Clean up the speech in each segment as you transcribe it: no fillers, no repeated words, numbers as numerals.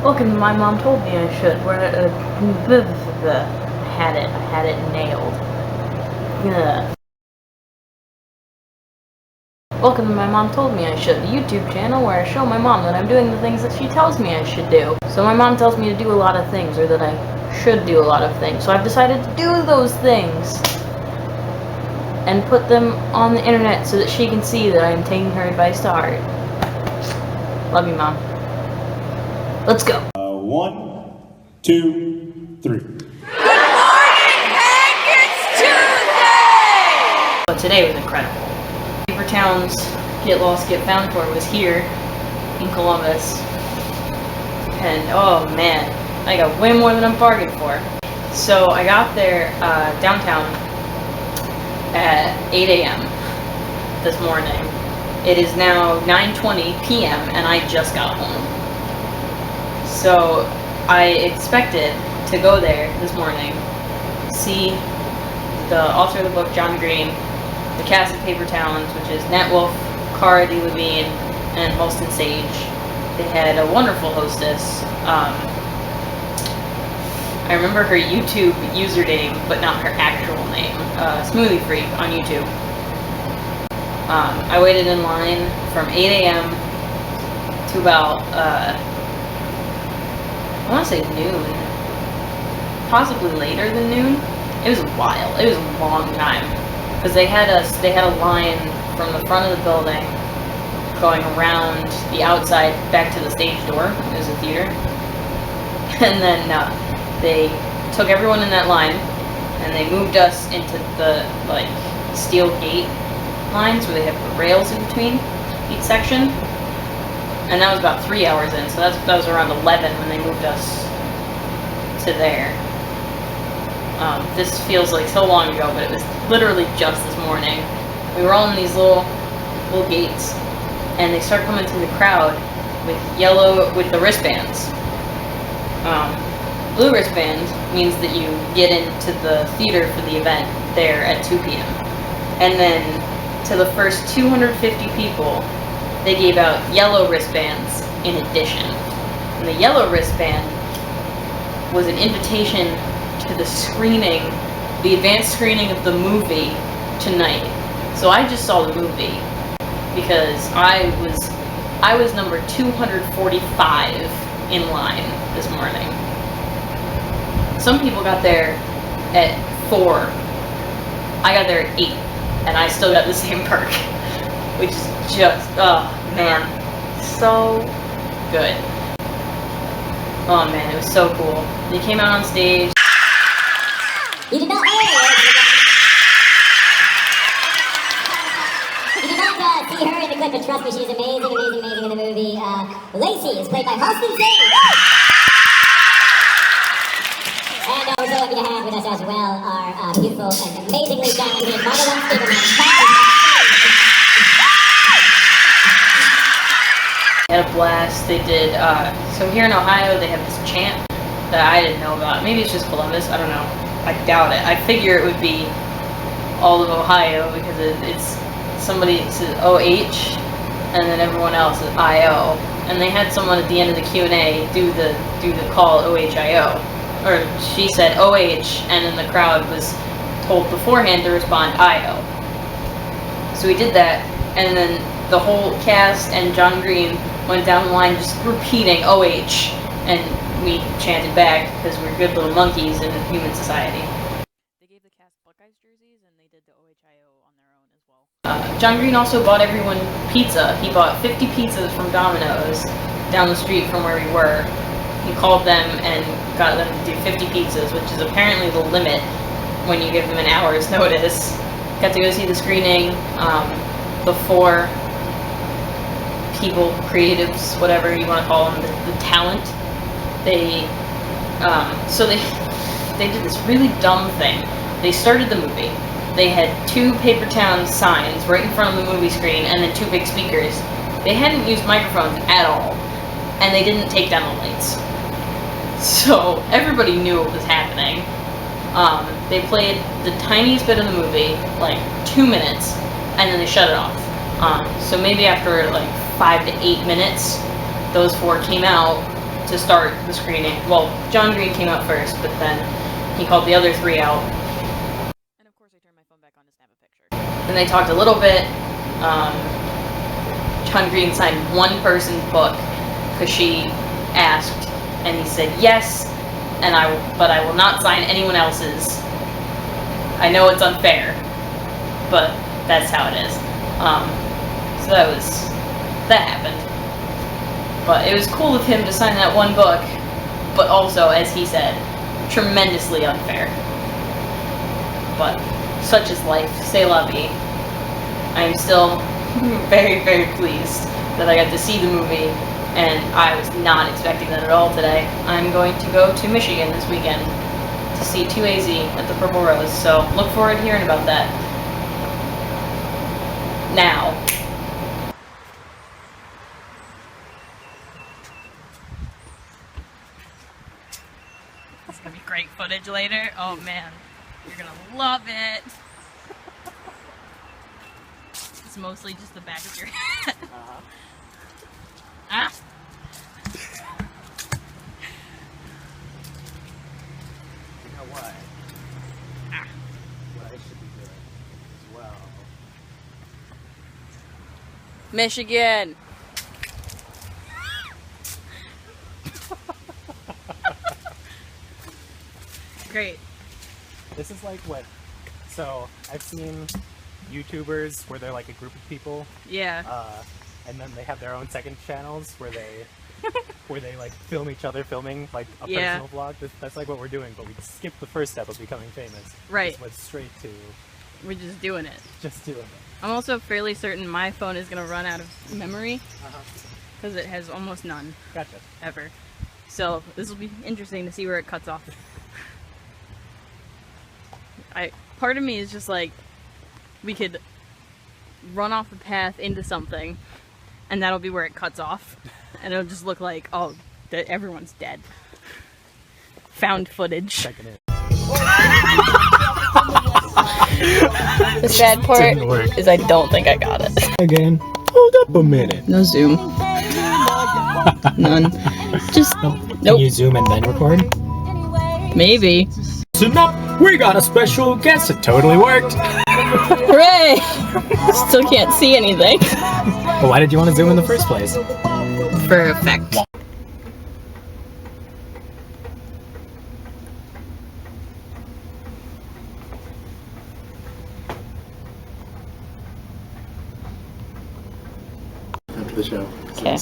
Look, and my mom told me I should. I had it nailed. Welcome, my mom told me I should. The YouTube channel where I show my mom that I'm doing the things that she tells me I should do. So my mom tells me to do a lot of things, or that I should do a lot of things. So I've decided to do those things and put them on the internet so that she can see that I am taking her advice to heart. Love you, Mom. Let's go. 1, 2, 3. Good morning, Hank! It's Tuesday! But today was incredible. Paper Towns Get Lost, Get Found tour was here in Columbus. And oh man, I got way more than I'm bargained for. So I got there downtown at 8 a.m. this morning. It is now 9:20 p.m. and I just got home. So I expected to go there this morning, see the author of the book, John Green, the cast of Paper Towns, which is Nat Wolff, Cara Delevingne, and Halston Sage. They had a wonderful hostess. I remember her YouTube username, but not her actual name. Smoothie Freak on YouTube. I waited in line from 8 a.m. to about, I want to say noon. Possibly later than noon. It was a while. It was a long time. Because they had a line from the front of the building going around the outside back to the stage door. It was a theater. And then they took everyone in that line and they moved us into the like steel gate lines where they have the rails in between each section. And that was about 3 hours in, so that was around 11 when they moved us to there. This feels like so long ago, but it was literally just this morning. We were all in these little gates, and they start coming through the crowd with the wristbands. Blue wristband means that you get into the theater for the event there at 2 p.m. And then to the first 250 people, they gave out yellow wristbands in addition. And the yellow wristband was an invitation to the screening, the advanced screening of the movie tonight. So I just saw the movie because I was number 245 in line this morning. Some people got there at 4. I got there at 8, and I still got the same perk, which is just, oh man, so good. Oh man, it was so cool. They came out on stage. You did not see her in the clip, but trust me, she's amazing in the movie. Lacey is played by Halston Sage. And we're so lucky to have with us as well our beautiful and amazingly talented Marla Stieberman. They had a blast. They did, so here in Ohio they have this chant that I didn't know about. Maybe it's just Columbus, I don't know. I doubt it. I figure it would be all of Ohio because it's somebody says OH and then everyone else is IO. And they had someone at the end of the Q&A do the call OHIO. Or she said OH and then the crowd was told beforehand to respond IO. So we did that, and then the whole cast and John Green went down the line just repeating OH, and we chanted back because we're good little monkeys in human society. They gave the cast Buckeyes jerseys and they did the OHIO on their own as well. John Green also bought everyone pizza. He bought 50 pizzas from Domino's down the street from where we were. He called them and got them to do 50 pizzas, which is apparently the limit when you give them an hour's notice. Got to go see the screening. The 4 people, creatives, whatever you want to call them, the talent. They did this really dumb thing. They started the movie. They had 2 Paper Towns signs right in front of the movie screen and then 2 big speakers. They hadn't used microphones at all, and they didn't take down the lights. So everybody knew what was happening. They played the tiniest bit of the movie, like 2 minutes, and then they shut it off. So maybe after like 5 to 8 minutes, those 4 came out to start the screening. Well, John Green came out first, but then he called the other 3 out. And of course I turned my phone back on to snap a picture. And they talked a little bit. John Green signed one person's book because she asked, and he said yes, but I will not sign anyone else's. I know it's unfair, but that's how it is. So that happened. But it was cool of him to sign that one book, but also, as he said, tremendously unfair. But such is life, c'est la vie. I am still very, very pleased that I got to see the movie, and I was not expecting that at all today. I'm going to go to Michigan this weekend to see 2AZ at the Purple Rose, so look forward to hearing about that. Now. It's gonna be great footage later. Oh man, you're gonna love it. It's mostly just the back of your head. Ah. You know what? Ah. What I should be doing as well. Michigan. Great. This is like what? So I've seen YouTubers where they're like a group of people, Yeah. and then they have their own second channels where they like film each other filming like a Yeah. personal vlog. That's like what we're doing, but we skipped the first step of becoming famous. Right. Just went straight to We're just doing it. just doing it. I'm also fairly certain my phone is gonna run out of memory Uh-huh. because it has almost none Gotcha. ever. So this will be interesting to see where it cuts off. Part of me is just like, we could run off the path into something, and that'll be where it cuts off, and it'll just look like, oh, that everyone's dead. Found footage. Checking in. The sad part Didn't work. is I don't think I got it. Again. Hold up a minute. No zoom. None. Just Can nope. you zoom and then record? Maybe. Listen up! We got a special guest. It totally worked. Hooray! Still can't see anything. Well, why did you want to zoom in the first place? For effect. After the show. Okay.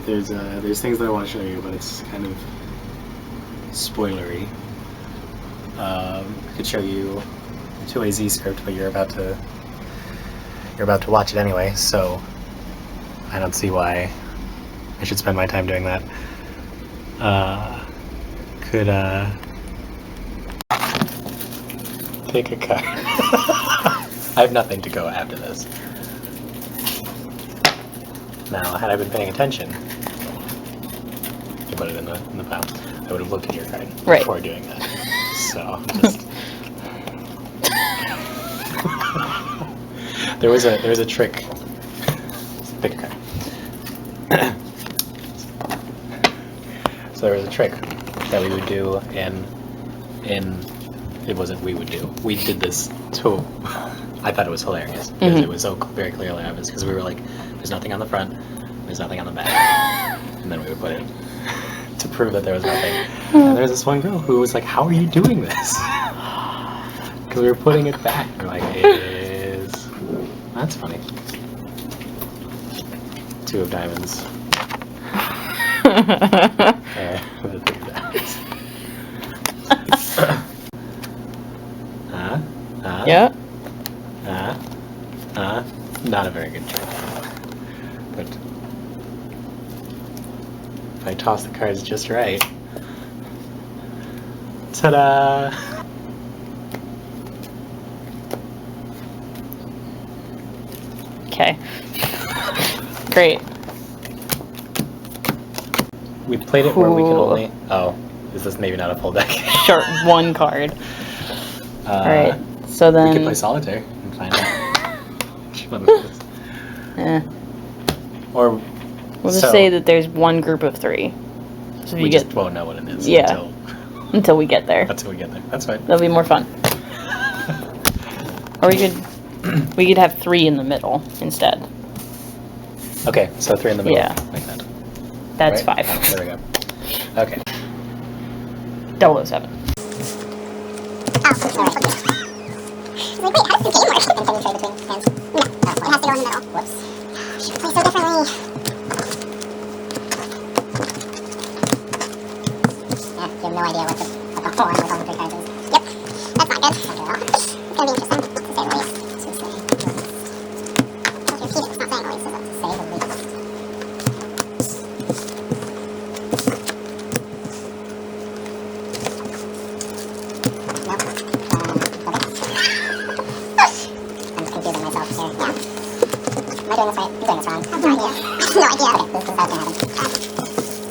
There's things that I want to show you, but it's kind of spoilery. I could show you 2AZ script, but you're about to watch it anyway, so I don't see why I should spend my time doing that. Could take a cut. I have nothing to go after this. Now, had I been paying attention, you put it in the file. I would have looked at your card Right. before doing that. So, just there was a trick. Pick a card. So there was a trick that we would do in it wasn't we would do. We did this too. I thought it was hilarious because it was so very clearly obvious because we were like, there's nothing on the front, there's nothing on the back, and then we would put it to prove that there was nothing. And there was this one girl who was like, how are you doing this? Because we were putting it back. We're like, that's funny. 2 of diamonds. With a 3 of diamonds. Yeah. Not a very good trick. But if I toss the cards just right. Ta-da! Okay. Great. We played it where we could Cool. only. Oh, is this maybe not a full deck? Short one card. Alright. So We could then. play solitaire and find out. Which one it is. Eh. Or We'll just so- say that there's one group of 3. So we just won't know what it is until we get there. until we get there. That's fine. That'll be more fun. Or we could have 3 in the middle instead. Okay, so 3 in the middle. Yeah. Like that. That's Right? 5. There we go. Okay. 007. Oh, alright. Wait, how does the game work? And can you trade between hands? No. Oh, it has to go in the middle. Whoops. Should play so differently. Yeah, you have no idea what the pawn with all the 3 cards is. Yep. That's not good. Not good at all. It's gonna be interesting, to say the least. To say the least. If you repeat it, it's not saying the least, is it? To say the least. Nope. Okay. I'm just confusing myself here. Yeah. Am I doing this right? I'm doing this wrong. I have no idea. I have no idea. Okay, this is how it's gonna happen.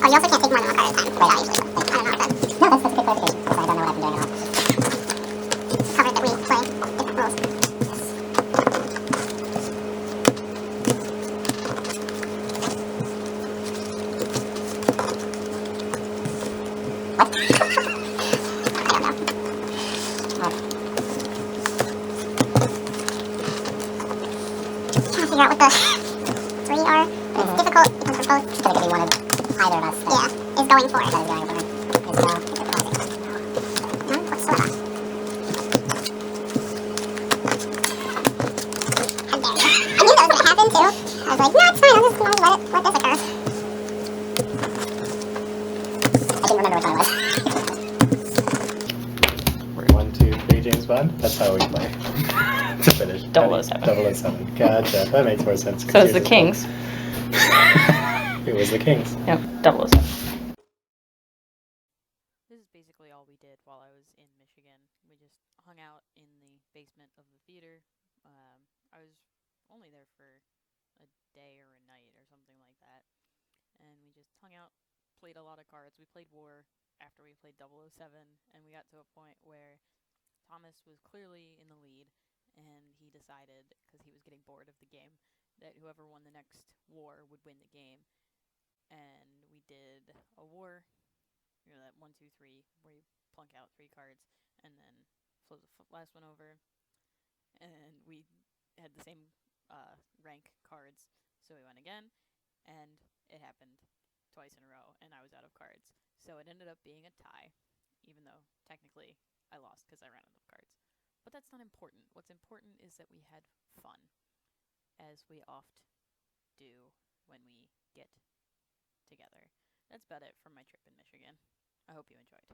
Oh, you also can't take more than 1 card at a time. Right, I usually would. I don't know if that's... No, that's a good clarification, because I don't know what I've been doing at all. It's covered that we play different rules. Yes. What? I don't know. What? Trying to figure out what the 3 are, but it's difficult because we're both. So it could be one of either of us. Yeah, is going for it. That is going for it. Is no. None whatsoever. How dare you? I knew that was gonna happen too. I was like, no, it's fine. I'm just gonna let this occur. I didn't remember which one it was. 1, 2, 3, James Bond. That's how we play. To finish. 007. 007. Gotcha. That makes more sense. So it's the Kings. It was the Kings. Yep, 007. This is basically all we did while I was in Michigan. We just hung out in the basement of the theater. I was only there for a day or a night or something like that. And we just hung out, played a lot of cards. We played War after we played 007, and we got to a point where Thomas was clearly in the lead, and he decided, because he was getting bored of the game, that whoever won the next war would win the game. And we did a war, that 1, 2, 3, where you plunk out 3 cards, and then flip the last one over. And we had the same rank cards, so we went again, and it happened twice in a row, and I was out of cards. So it ended up being a tie, even though technically I lost because I ran out of cards. But that's not important. What's important is that we had fun, as we oft do when we get together. That's about it from my trip in Michigan. I hope you enjoyed.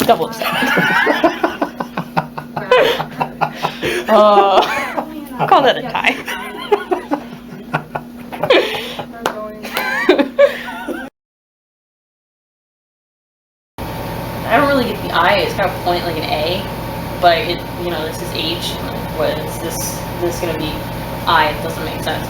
Double I'll call that a tie. I don't really get the I. It's kind of point like an A, but it, this is H. What is this? This is gonna be I. It doesn't make sense.